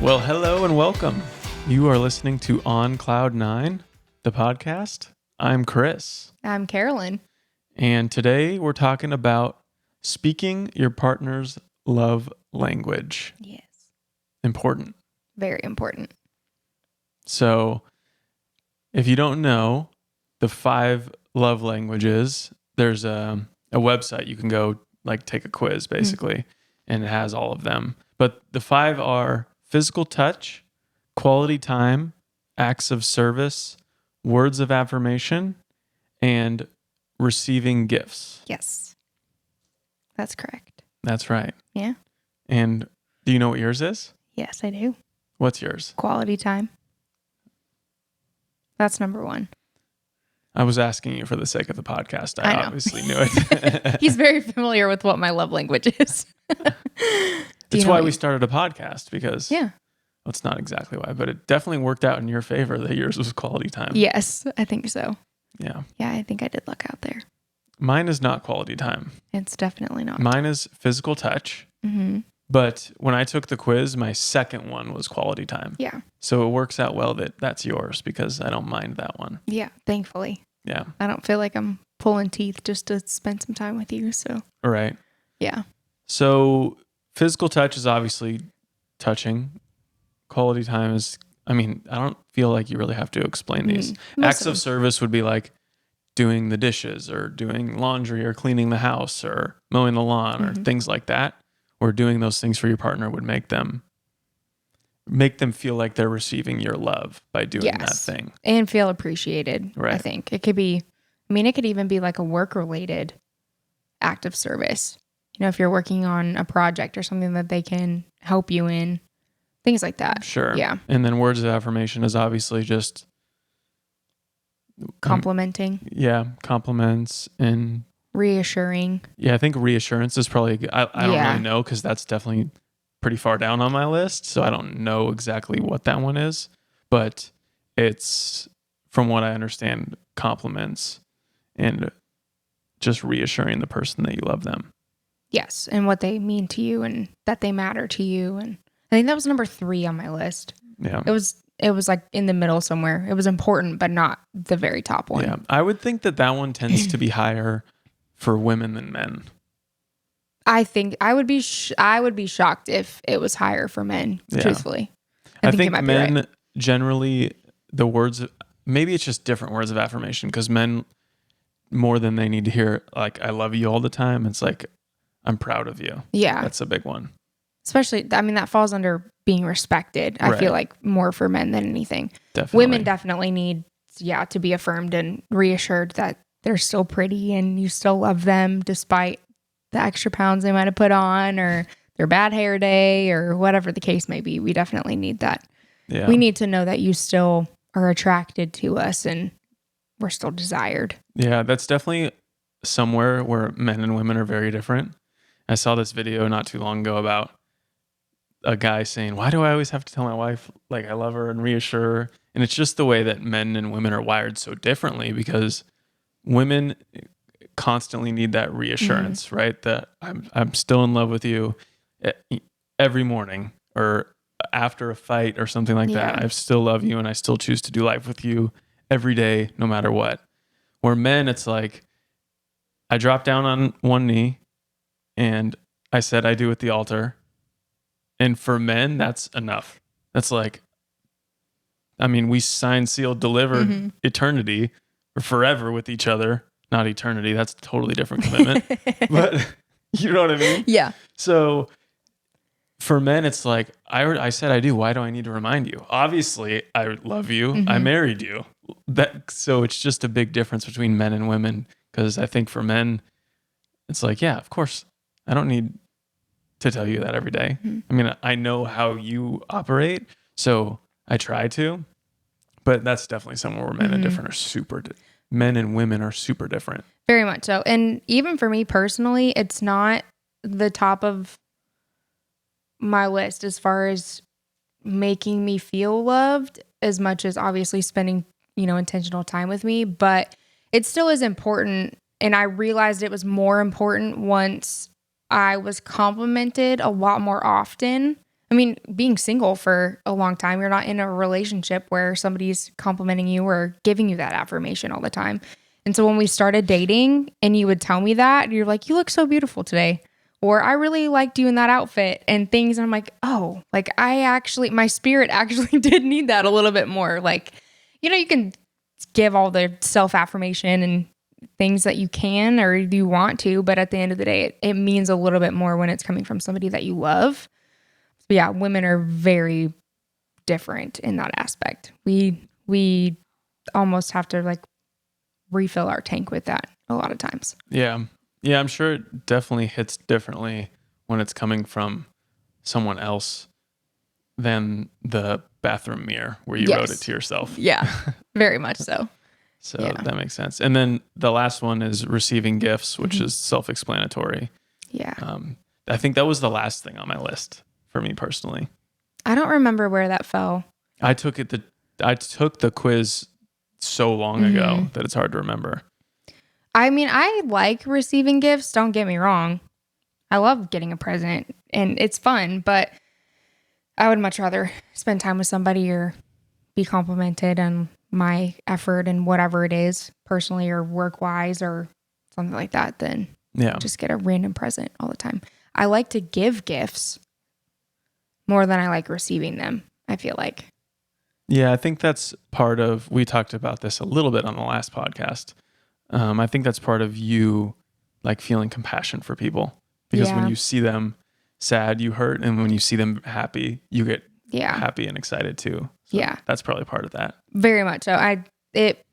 Well, hello and welcome. You are listening to On Cloud 9, the podcast. I'm Chris. I'm Carolyn. And today we're talking about speaking your partner's love language. Yes. Important. Very important. So, if you don't know the 5 love languages, there's a website you can go take a quiz basically, and it has all of them. But the 5 are physical touch, quality time, acts of service, words of affirmation, and receiving gifts. Yes. That's correct. That's right. Yeah. And do you know what yours is? Yes, I do. What's yours? Quality time. That's number 1. I was asking you for the sake of the podcast. I know. Obviously knew it. He's very familiar with what my love language is. It's why we started a podcast, because Yeah. well, it's not exactly why, but it definitely worked out in your favor that yours was quality time. Yes, I think so. Yeah. Yeah, I think I did luck out there. Mine is not quality time. It's definitely not. Mine is physical touch. Mm-hmm. But when I took the quiz, my second one was quality time. Yeah. So it works out well that that's yours, because I don't mind that one. Yeah, thankfully. Yeah. I don't feel like I'm pulling teeth just to spend some time with you. So, All right. yeah. So physical touch is obviously touching. Quality time is, I don't feel like you really have to explain these. Acts of service would be like doing the dishes or doing laundry or cleaning the house or mowing the lawn or things like that. Or doing those things for your partner would make them feel like they're receiving your love by doing that thing. And feel appreciated, Right. I think. It could be, it could even be like a work-related act of service. You know, if you're working on a project or something that they can help you in, things like that. Sure. Yeah. And then words of affirmation is obviously just Complimenting, compliments and reassuring. I think reassurance is probably, I don't really know, because that's definitely pretty far down on my list. So I don't know exactly what that one is, but it's, from what I understand, compliments and just reassuring the person that you love them. Yes. And what they mean to you and that they matter to you. And I think that was number 3 on my list. Yeah. It was like in the middle somewhere. It was important, but not the very top one. Yeah. I would think that one tends to be higher for women than men. I think I would be shocked if it was higher for men, truthfully. I think you might men be right. generally, the words, maybe it's just different words of affirmation, because men, more than they need to hear, like, I love you all the time, it's like, I'm proud of you. Yeah. That's a big one. Especially, that falls under being respected. I feel like more for men than anything. Definitely. Women definitely need, to be affirmed and reassured that they're still pretty and you still love them despite the extra pounds they might have put on or their bad hair day or whatever the case may be. We definitely need that. Yeah. We need to know that you still are attracted to us and we're still desired. Yeah, that's definitely somewhere where men and women are very different. I saw this video not too long ago about a guy saying, why do I always have to tell my wife like I love her and reassure her? And it's just the way that men and women are wired so differently, because women constantly need that reassurance, right? That I'm still in love with you every morning or after a fight or something like that. I still love you and I still choose to do life with you every day, no matter what. Where men, it's like, I dropped down on one knee and I said I do at the altar. And for men, that's enough. That's like, we signed, sealed, delivered eternity or forever with each other. Not eternity. That's a totally different commitment. But you know what I mean? Yeah. So for men, it's like, I said I do. Why do I need to remind you? Obviously, I love you. I married you. So it's just a big difference between men and women, because I think for men, it's like, yeah, of course, I don't need to tell you that every day. I know how you operate, so I try to, but that's definitely somewhere where men and different are men and women are super different. Very much so. And even for me personally, it's not the top of my list as far as making me feel loved, as much as obviously spending, intentional time with me, but it still is important. And I realized it was more important once I was complimented a lot more often. I mean, being single for a long time, you're not in a relationship where somebody's complimenting you or giving you that affirmation all the time. And so when we started dating and you would tell me that, you're like, you look so beautiful today. Or I really liked you in that outfit and things. And I'm like, oh, like my spirit actually did need that a little bit more. Like, you can give all the self-affirmation and things that you can or you want to, but at the end of the day, it means a little bit more when it's coming from somebody that you love. So yeah, women are very different in that aspect. We almost have to like refill our tank with that a lot of times. Yeah. Yeah, I'm sure it definitely hits differently when it's coming from someone else than the bathroom mirror where you wrote it to yourself. Yeah, very much so. So that makes sense. And then the last one is receiving gifts, which is self-explanatory. Yeah. I think that was the last thing on my list for me personally. I don't remember where that fell. I took the quiz so long ago that it's hard to remember. I mean, I like receiving gifts. Don't get me wrong. I love getting a present and it's fun, but I would much rather spend time with somebody or be complimented on my effort and whatever it is, personally or work-wise or something like that, than just get a random present all the time. I like to give gifts more than I like receiving them, I feel like. Yeah, I think that's part of, we talked about this a little bit on the last podcast. I think that's part of you like feeling compassion for people because when you see them sad, you hurt. And when you see them happy, you get happy and excited too. So that's probably part of that. Very much so. It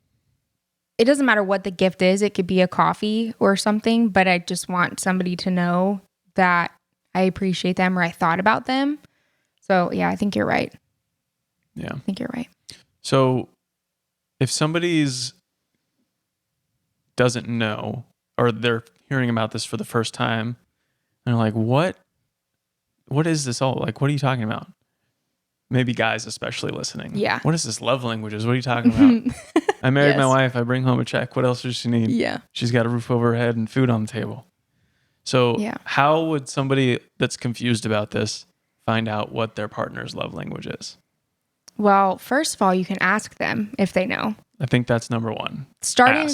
doesn't matter what the gift is. It could be a coffee or something, but I just want somebody to know that I appreciate them or I thought about them. So yeah, I think you're right. Yeah. I think you're right. So if somebody's doesn't know or they're hearing about this for the first time and they're like, what is this all like? What are you talking about? Maybe guys especially listening. Yeah. What is this love languages? What are you talking about? I married my wife. I bring home a check. What else does she need? Yeah. She's got a roof over her head and food on the table. So how would somebody that's confused about this find out what their partner's love language is? Well, first of all, you can ask them if they know. I think that's number one. Starting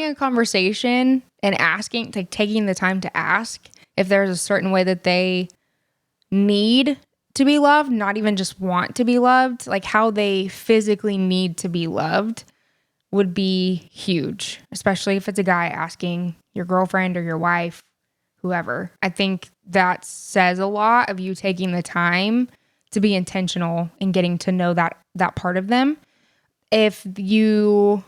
a conversation and asking, like taking the time to ask if there's a certain way that they need to be loved, not even just want to be loved, like how they physically need to be loved would be huge, especially if it's a guy asking your girlfriend or your wife, whoever. I think that says a lot of you taking the time to be intentional in getting to know that part of them. If you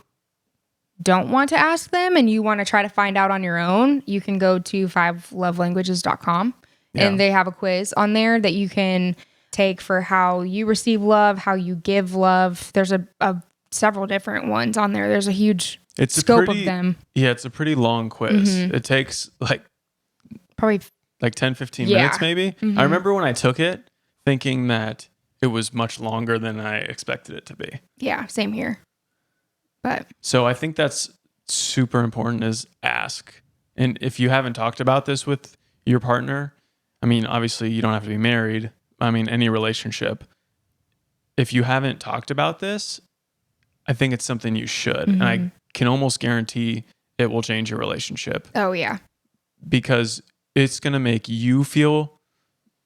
don't want to ask them and you want to try to find out on your own, you can go to 5lovelanguages.com and they have a quiz on there that you can take for how you receive love, how you give love. There's a several different ones on there. There's a huge scope of them. Yeah, it's a pretty long quiz. It takes probably 10, 15 minutes maybe. I remember when I took it thinking that it was much longer than I expected it to be. Yeah, same here. But so I think that's super important is ask. And if you haven't talked about this with your partner, I mean, obviously you don't have to be married. I mean, any relationship. If you haven't talked about this, I think it's something you should. And I can almost guarantee it will change your relationship. Oh, yeah. Because it's going to make you feel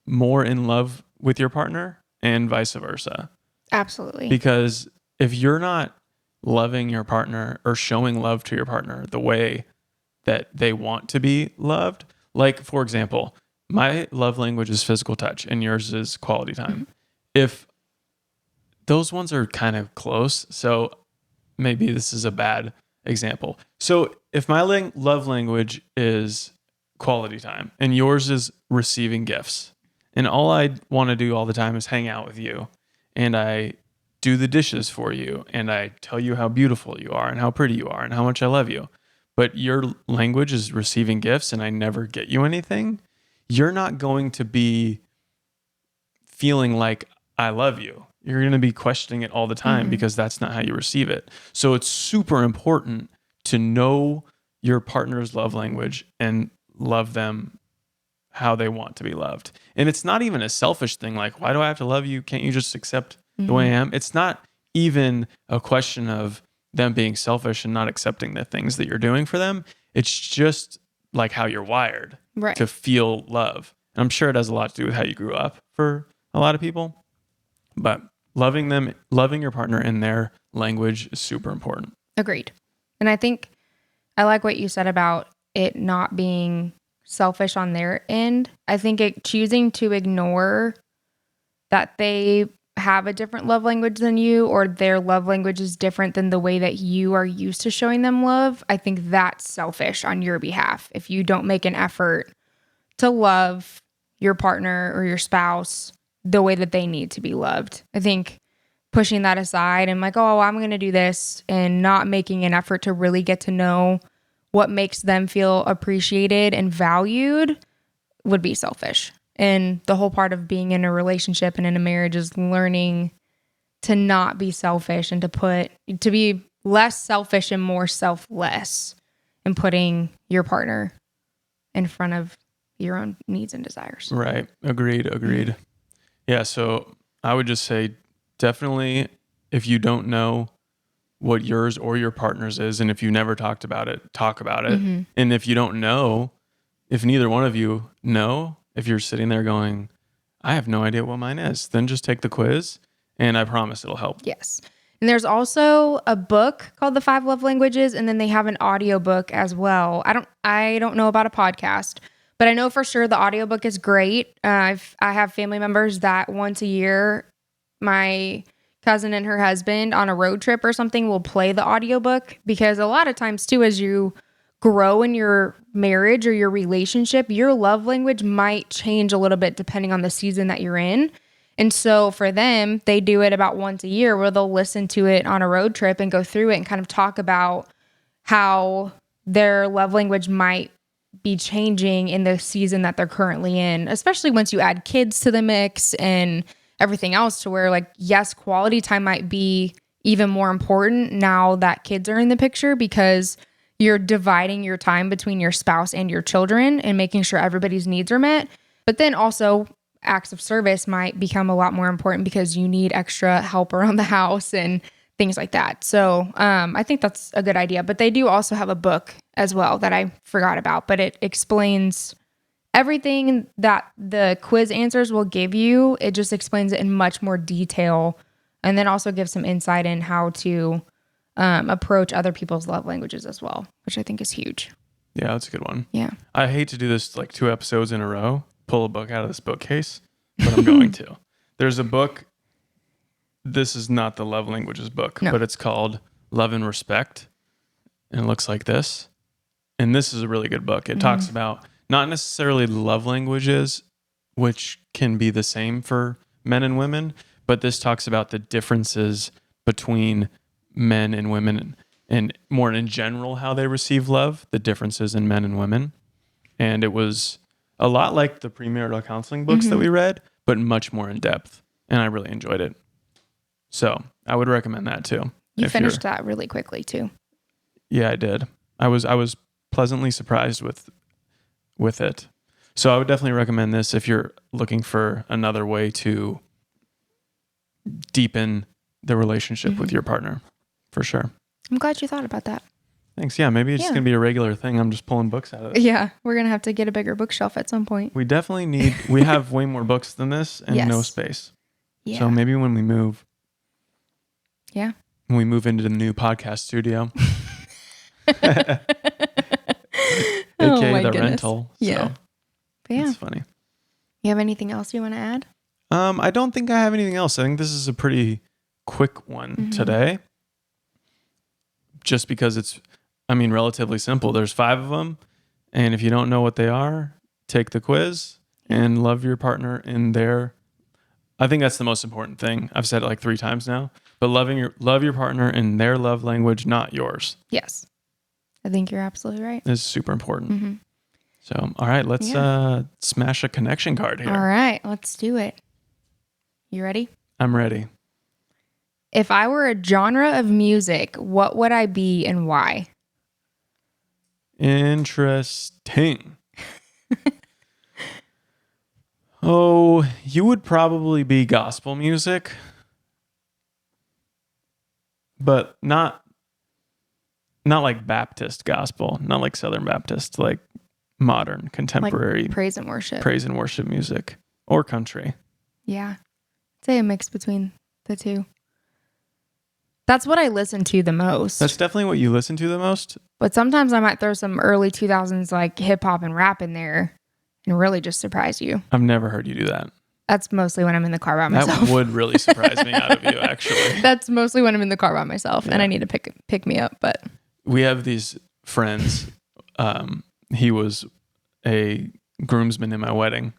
more in love with your partner and vice versa. Absolutely. Because if you're not loving your partner or showing love to your partner the way that they want to be loved, like, for example, my love language is physical touch and yours is quality time. If those ones are kind of close, so maybe this is a bad example. So if my love language is quality time and yours is receiving gifts, and all I want to do all the time is hang out with you, and I do the dishes for you, and I tell you how beautiful you are and how pretty you are and how much I love you, but your language is receiving gifts and I never get you anything, you're not going to be feeling like I love you. You're going to be questioning it all the time because that's not how you receive it. So it's super important to know your partner's love language and love them how they want to be loved. And it's not even a selfish thing. Like, why do I have to love you? Can't you just accept the way I am? It's not even a question of them being selfish and not accepting the things that you're doing for them. It's just like how you're wired Right. to feel love. And I'm sure it has a lot to do with how you grew up for a lot of people. But loving your partner in their language is super important. Agreed. And I think I like what you said about it not being selfish on their end. I think choosing to ignore that they have a different love language than you, or their love language is different than the way that you are used to showing them love, I think that's selfish on your behalf. If you don't make an effort to love your partner or your spouse the way that they need to be loved, I think pushing that aside and like, oh, I'm going to do this, and not making an effort to really get to know what makes them feel appreciated and valued would be selfish. And the whole part of being in a relationship and in a marriage is learning to not be selfish and to be less selfish and more selfless, and putting your partner in front of your own needs and desires. Right. Agreed. Yeah. So I would just say, definitely, if you don't know what yours or your partner's is, and if you never talked about it, talk about it. Mm-hmm. And if you don't know, if neither one of you know, if you're sitting there going, I have no idea what mine is, then just take the quiz, and I promise it'll help. Yes. And there's also a book called The 5 Love Languages, and then they have an audiobook as well. I don't know about a podcast, but I know for sure the audiobook is great. I have family members that once a year, my cousin and her husband on a road trip or something will play the audiobook, because a lot of times too, as you grow in your marriage or your relationship, your love language might change a little bit depending on the season that you're in. And so for them, they do it about once a year where they'll listen to it on a road trip and go through it and kind of talk about how their love language might be changing in the season that they're currently in, especially once you add kids to the mix and everything else, to where like, yes, quality time might be even more important now that kids are in the picture, because you're dividing your time between your spouse and your children and making sure everybody's needs are met. But then also acts of service might become a lot more important because you need extra help around the house and things like that. So I think that's a good idea. But they do also have a book as well that I forgot about, but it explains everything that the quiz answers will give you. It just explains it in much more detail, and then also gives some insight in how to approach other people's love languages as well, which I think is huge. Yeah, that's a good one. Yeah. I hate to do this like 2 episodes in a row, pull a book out of this bookcase, but I'm going to. There's a book. This is not the love languages book, but it's called Love and Respect. And it looks like this. And this is a really good book. It talks about not necessarily love languages, which can be the same for men and women, but this talks about the differences between men and women, and more in general how they receive love, the differences in men and women. And it was a lot like the premarital counseling books that we read, but much more in depth. And I really enjoyed it. So I would recommend that too. You finished that really quickly too. Yeah, I did. I was pleasantly surprised with it. So I would definitely recommend this if you're looking for another way to deepen the relationship with your partner, for sure. I'm glad you thought about that. Thanks. Yeah, maybe it's just going to be a regular thing. I'm just pulling books out of it. Yeah, we're going to have to get a bigger bookshelf at some point. We definitely we have way more books than this and no space. Yeah. So maybe when we move. Yeah. When we move into the new podcast studio. AKA the rental. Yeah. So But yeah. it's funny. You have anything else you want to add? I don't think I have anything else. I think this is a pretty quick one today. Just because it's, relatively simple. There's 5 of them. And if you don't know what they are, take the quiz and love your partner in their, I think that's the most important thing. I've said it like 3 times now, but love your partner in their love language, not yours. Yes. I think you're absolutely right. This is super important. So, all right, let's smash a connection card here. All right, let's do it. You ready? I'm ready. If I were a genre of music, what would I be and why? Interesting. Oh, you would probably be gospel music, but not like Baptist gospel, not like Southern Baptist, like modern, contemporary Like praise and worship. praise and worship music or country. Yeah. I'd say a mix between the two. That's what I listen to the most. That's definitely what you listen to the most. But sometimes I might throw some early 2000s like hip hop and rap in there and really just surprise you. I've never heard you do that. That's mostly when I'm in the car by myself. That would really surprise me out of you, actually. That's mostly when I'm in the car by myself and Yeah. I need to pick me up. But We have these friends. He was a groomsman in my wedding,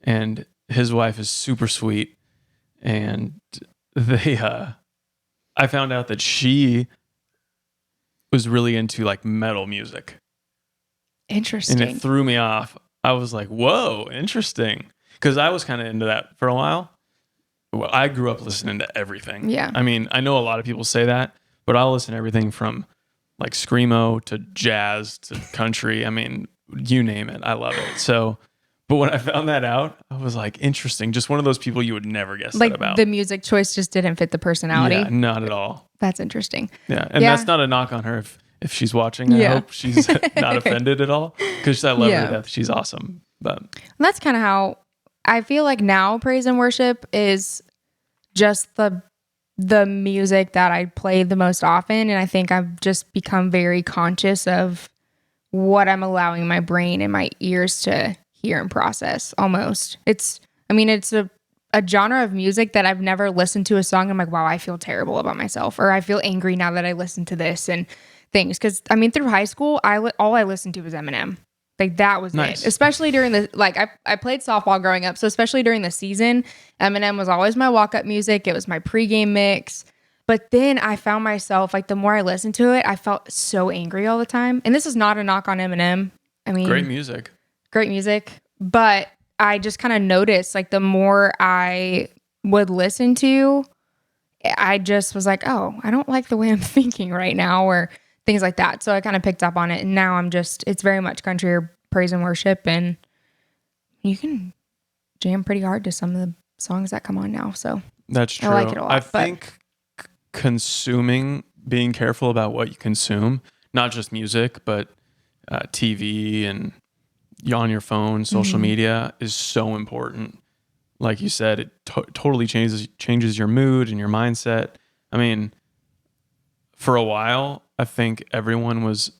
and his wife is super sweet. And I found out that she was really into like metal music, interesting. and it threw me off. I was like, whoa, interesting. Because I was kind of into that for a while. Well, I grew up listening to everything. Yeah. I mean, I know a lot of people say that, but I'll listen to everything from like screamo to jazz to country. I mean, you name it. I love it. So, but when I found that out, I was like, interesting. Just one of those people you would never guess Like that about. the music choice just didn't fit the personality. Yeah, not at all. That's interesting. Yeah. And Yeah. that's not a knock on her if she's watching. I Yeah. hope she's not offended at all, because I love her Yeah. to death. She's awesome. But And that's kind of how I feel like now praise and worship is just the music that I play the most often. And I think I've just become very conscious of what I'm allowing my brain and my ears to hear and process almost. It's a genre of music that I've never listened to a song. I'm like, wow, I feel terrible about myself, or I feel angry now that I listen to this and things. Cause I mean, through high school, all I listened to was Eminem. Like that was Nice. it. Especially during I played softball growing up. So especially during the season, Eminem was always my walk-up music. It was my pregame mix. But then I found myself, like the more I listened to it, I felt so angry all the time. And this is not a knock on Eminem. I mean, great music. great music. But I just kind of noticed like the more I would listen to, I just was like, oh, I don't like the way I'm thinking right now, or things like that. So I kind of picked up on it. And now it's very much country or praise and worship. And you can jam pretty hard to some of the songs that come on now. So That's true. I like it a lot, I but- think being careful about what you consume, not just music, but TV and on your phone, social Mm-hmm. media is so important. Like you said, it totally changes your mood and your mindset. I mean, for a while, I think everyone was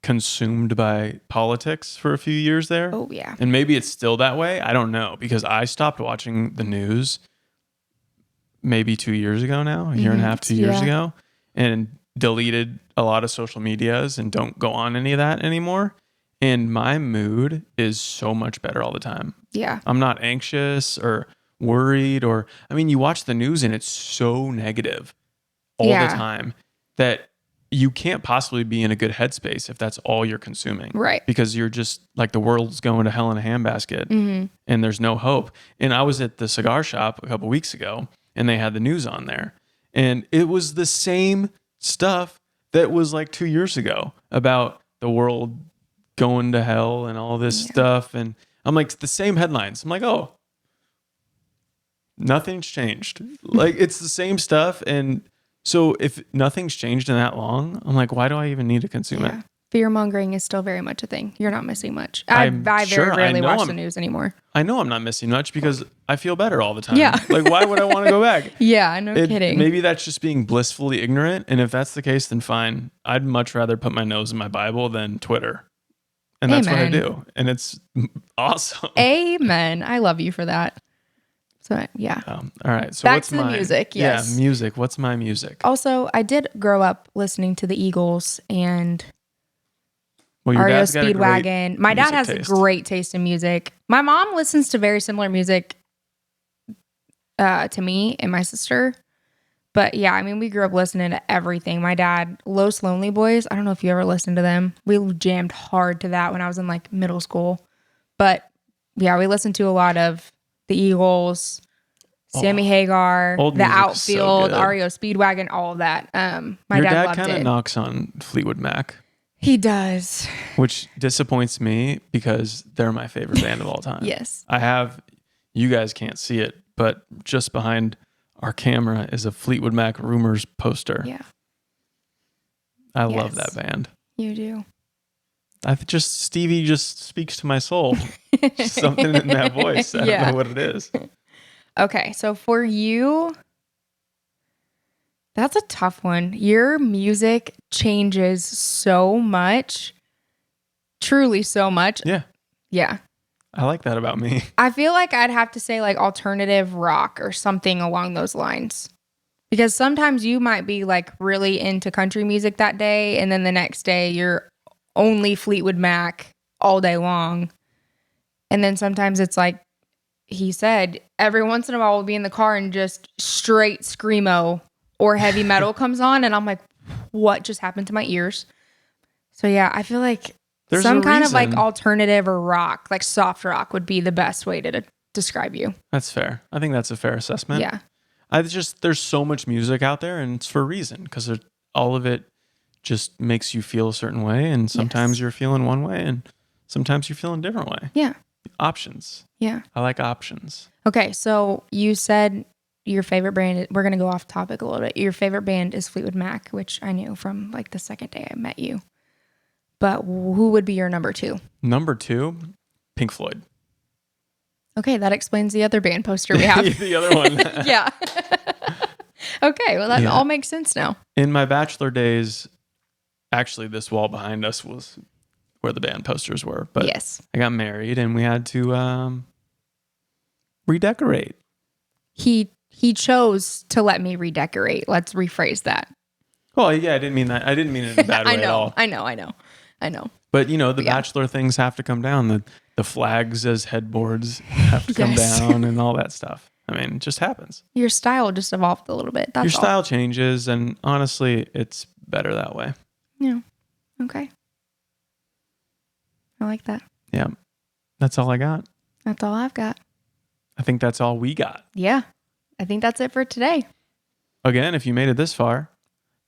consumed by politics for a few years there. oh yeah. And maybe it's still that way. I don't know, because I stopped watching the news maybe 2 years ago now, a year and a half, 2 years Yeah. ago, and deleted a lot of social medias and don't go on any of that anymore. And my mood is so much better all the time. Yeah. I'm not anxious or worried, you watch the news and it's so negative all Yeah. the time that you can't possibly be in a good headspace if that's all you're consuming. Right. Because you're just like the world's going to hell in a handbasket and there's no hope. And I was at the cigar shop a couple weeks ago and they had the news on there. And it was the same stuff that was like 2 years ago about the world going to hell and all this stuff. And I'm like, the same headlines. I'm like, oh, nothing's changed. Like, it's the same stuff. And so if nothing's changed in that long, I'm like, why do I even need to consume it? Yeah. Fear mongering is still very much a thing. You're not missing much. I sure, very I rarely know watch I'm- the news anymore. I know I'm not missing much because I feel better all the time. Yeah. Like, why would I want to go back? Yeah, no kidding. Maybe that's just being blissfully ignorant. And if that's the case, then fine. I'd much rather put my nose in my Bible than Twitter. And that's what I Amen. do. And it's awesome. Amen. I love you for that. So yeah. All right. So Back what's to the mine? music, yes. Yeah, music. What's my music? Also, I did grow up listening to the Eagles and Well, your REO dad's got a great Speedwagon. My dad music has taste. a great taste in music. My mom listens to very similar music to me and my sister. But yeah, I mean, we grew up listening to everything. My dad, Los Lonely Boys. I don't know if you ever listened to them. We jammed hard to that when I was in like middle school. But yeah, we listened to a lot of the Eagles, Sammy Hagar, old the music's so Outfield, good. REO Speedwagon, all of that. My Your dad dad loved kind of it. knocks on Fleetwood Mac. He does. which disappoints me because they're my favorite band of all time. Yes. You guys can't see it, but just behind our camera is a Fleetwood Mac Rumors poster. Yeah. I love that band. You do. Stevie just speaks to my soul. Something in that voice. I don't know what it is. Okay, so for you, that's a tough one. Your music changes so much. Truly so much. Yeah. Yeah. I like that about me. I feel like I'd have to say like alternative rock or something along those lines. Because sometimes you might be like really into country music that day, and then the next day you're only Fleetwood Mac all day long. And then sometimes it's like he said, every once in a while we'll be in the car and just straight screamo or heavy metal comes on, and I'm like, what just happened to my ears? So yeah, I feel like There's some a kind of like reason. alternative or rock, like soft rock would be the best way to describe you. That's fair. I think that's a fair assessment. Yeah. There's so much music out there, and it's for a reason, because all of it just makes you feel a certain way, and sometimes you're feeling one way, and sometimes you're feeling a different way. Yeah. Options. Yeah. I like options. Okay, so you said your favorite band, we're going to go off topic a little bit. Your favorite band is Fleetwood Mac, which I knew from like the second day I met you. But who would be your number 2? Number 2, Pink Floyd. Okay, that explains the other band poster we have. The other one. Yeah. Okay, well that all makes sense now. In my bachelor days, actually this wall behind us was where the band posters were. But yes. I got married and we had to redecorate. He chose to let me redecorate. Let's rephrase that. Well, yeah, I didn't mean that. I didn't mean it in a bad way at all. I know. But the bachelor things have to come down. The flags as headboards have to come down and all that stuff. I mean, it just happens. Your style just evolved a little bit. That's Your style changes, and honestly, it's better that way. Yeah. Okay. I like that. Yeah. That's all I got. That's all I've got. I think that's all we got. Yeah. I think that's it for today. Again, if you made it this far,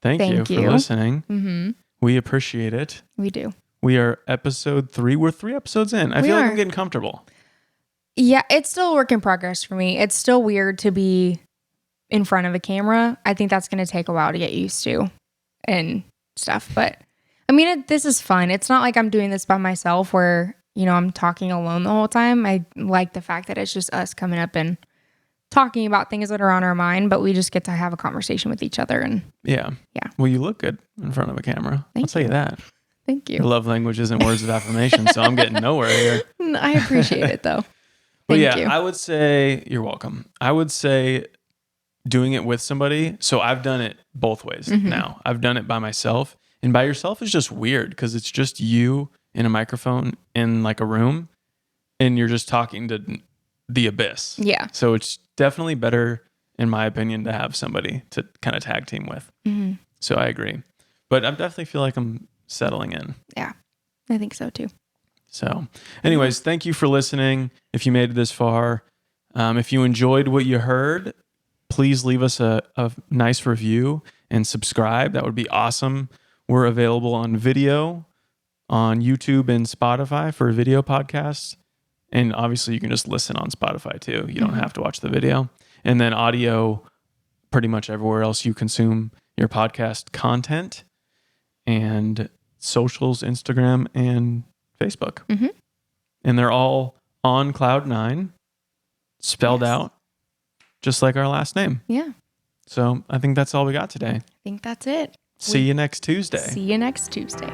thank you for listening. Mm-hmm. We appreciate it. We do. We are episode 3. We're 3 episodes in. I feel like I'm getting comfortable. Yeah, it's still a work in progress for me. It's still weird to be in front of a camera. I think that's going to take a while to get used to and stuff. But I mean, this is fun. It's not like I'm doing this by myself where, I'm talking alone the whole time. I like the fact that it's just us coming up and talking about things that are on our mind, but we just get to have a conversation with each other. And yeah. Well, you look good in front of a camera. I'll tell you that. Thank you. Your love language isn't words of affirmation, so I'm getting nowhere here. I appreciate it though. But Thank you. I would say you're welcome. I would say doing it with somebody. So I've done it both ways now. I've done it by myself, and by yourself is just weird because it's just you in a microphone in like a room, and you're just talking to the abyss. Yeah. So it's definitely better, in my opinion, to have somebody to kind of tag team with. Mm-hmm. So I agree, but I definitely feel like I'm settling in. Yeah, I think so too. So anyways, thank you for listening. If you made it this far, if you enjoyed what you heard, please leave us a nice review and subscribe. That would be awesome. We're available on video on YouTube and Spotify for video podcasts. And obviously you can just listen on Spotify too. You don't have to watch the video. And then audio pretty much everywhere else you consume your podcast content, and socials, Instagram and Facebook. Mm-hmm. And they're all on Cloud9, spelled out, just like our last name. Yeah. So I think that's all we got today. I think that's it. See you next Tuesday. See you next Tuesday.